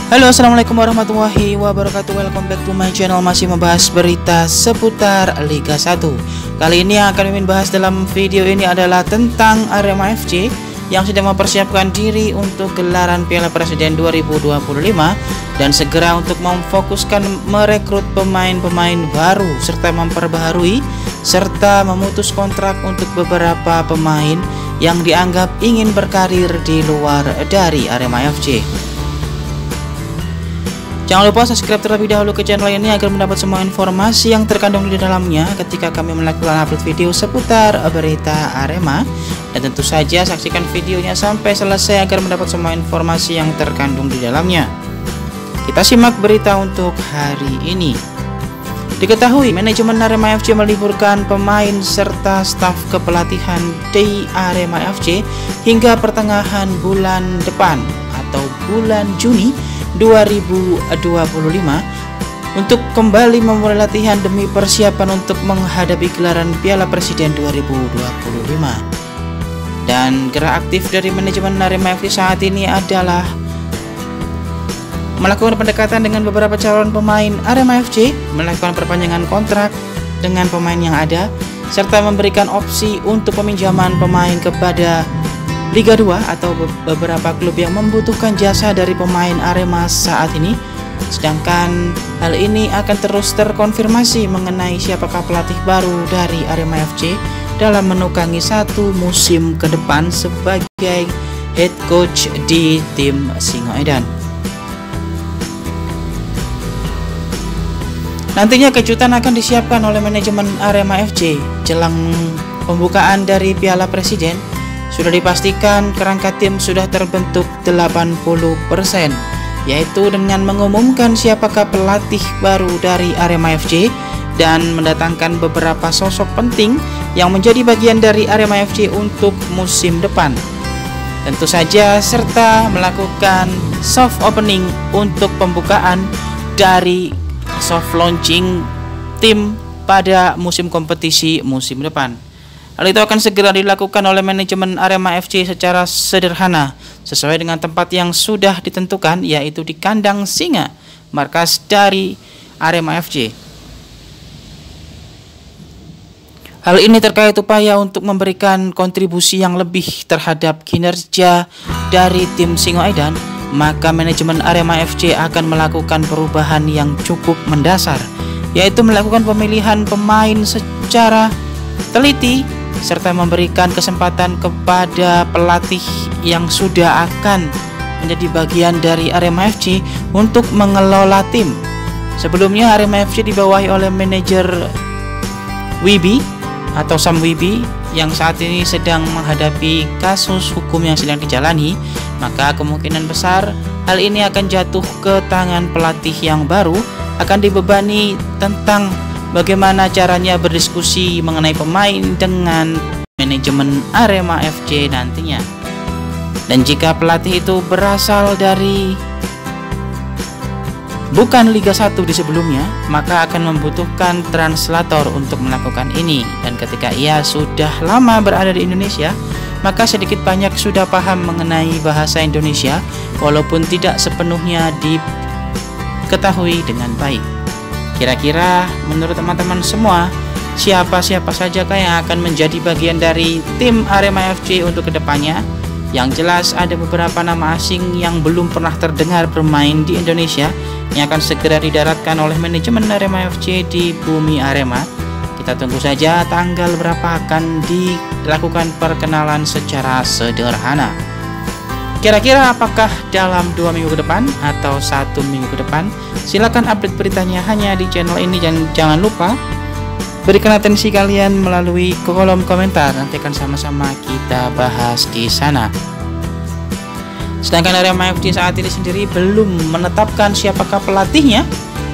Halo, assalamualaikum warahmatullahi wabarakatuh. Welcome back to my channel. Masih membahas berita seputar Liga 1. Kali ini yang akan Mimin bahas dalam video ini adalah tentang Arema FC yang sedang mempersiapkan diri untuk gelaran Piala Presiden 2025 dan segera untuk memfokuskan merekrut pemain-pemain baru serta memperbaharui serta memutus kontrak untuk beberapa pemain yang dianggap ingin berkarir di luar dari Arema FC. Jangan lupa subscribe terlebih dahulu ke channel ini agar mendapat semua informasi yang terkandung di dalamnya ketika kami melakukan upload video seputar berita Arema. Dan tentu saja saksikan videonya sampai selesai agar mendapat semua informasi yang terkandung di dalamnya. Kita simak berita untuk hari ini. Diketahui manajemen Arema FC meliburkan pemain serta staf kepelatihan di Arema FC hingga pertengahan bulan depan atau bulan Juni 2025 untuk kembali memulai latihan demi persiapan untuk menghadapi gelaran Piala Presiden 2025. Dan gerak aktif dari manajemen Arema FC saat ini adalah melakukan pendekatan dengan beberapa calon pemain Arema FC, melakukan perpanjangan kontrak dengan pemain yang ada, serta memberikan opsi untuk peminjaman pemain kepada Liga 2 atau beberapa klub yang membutuhkan jasa dari pemain Arema saat ini. Sedangkan hal ini akan terus terkonfirmasi mengenai siapakah pelatih baru dari Arema FC dalam menukangi satu musim ke depan sebagai head coach di tim Singoedan. Nantinya kejutan akan disiapkan oleh manajemen Arema FC jelang pembukaan dari Piala Presiden. Sudah dipastikan kerangka tim sudah terbentuk 80%, yaitu dengan mengumumkan siapakah pelatih baru dari Arema FC dan mendatangkan beberapa sosok penting yang menjadi bagian dari Arema FC untuk musim depan. Tentu saja serta melakukan soft opening untuk pembukaan dari soft launching tim pada musim kompetisi musim depan. Hal itu akan segera dilakukan oleh manajemen Arema FC secara sederhana sesuai dengan tempat yang sudah ditentukan, yaitu di kandang Singa, markas dari Arema FC. Hal ini terkait upaya untuk memberikan kontribusi yang lebih terhadap kinerja dari tim Singoedan, maka manajemen Arema FC akan melakukan perubahan yang cukup mendasar, yaitu melakukan pemilihan pemain secara teliti serta memberikan kesempatan kepada pelatih yang sudah akan menjadi bagian dari Arema FC untuk mengelola tim. Sebelumnya Arema FC dibawahi oleh manajer Wibi atau Sam Wibi yang saat ini sedang menghadapi kasus hukum yang sedang dijalani, maka kemungkinan besar hal ini akan jatuh ke tangan pelatih yang baru, akan dibebani tentang bagaimana caranya berdiskusi mengenai pemain dengan manajemen Arema FC nantinya. Dan jika pelatih itu berasal dari bukan Liga 1 di sebelumnya, maka akan membutuhkan translator untuk melakukan ini. Dan ketika ia sudah lama berada di Indonesia, maka sedikit banyak sudah paham mengenai bahasa Indonesia walaupun tidak sepenuhnya diketahui dengan baik. Kira-kira menurut teman-teman semua, siapa saja yang akan menjadi bagian dari tim Arema FC untuk kedepannya? Yang jelas ada beberapa nama asing yang belum pernah terdengar bermain di Indonesia yang akan segera didaratkan oleh manajemen Arema FC di bumi Arema. Kita tunggu saja tanggal berapa akan dilakukan perkenalan secara sederhana. Kira-kira apakah dalam 2 minggu ke depan atau 1 minggu ke depan? Silakan update beritanya hanya di channel ini, dan jangan lupa berikan atensi kalian melalui kolom komentar. Nanti akan sama-sama kita bahas di sana. Sedangkan Arema FC saat ini sendiri belum menetapkan siapakah pelatihnya,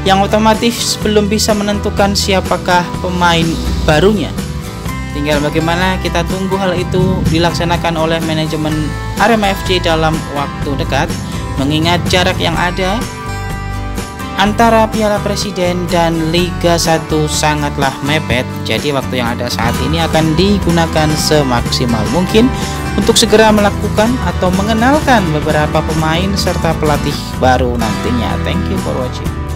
yang otomatis belum bisa menentukan siapakah pemain barunya. Tinggal bagaimana kita tunggu hal itu dilaksanakan oleh manajemen Arema FC dalam waktu dekat, mengingat jarak yang ada antara Piala Presiden dan Liga 1 sangatlah mepet. Jadi waktu yang ada saat ini akan digunakan semaksimal mungkin untuk segera melakukan atau mengenalkan beberapa pemain serta pelatih baru nantinya. Thank you for watching.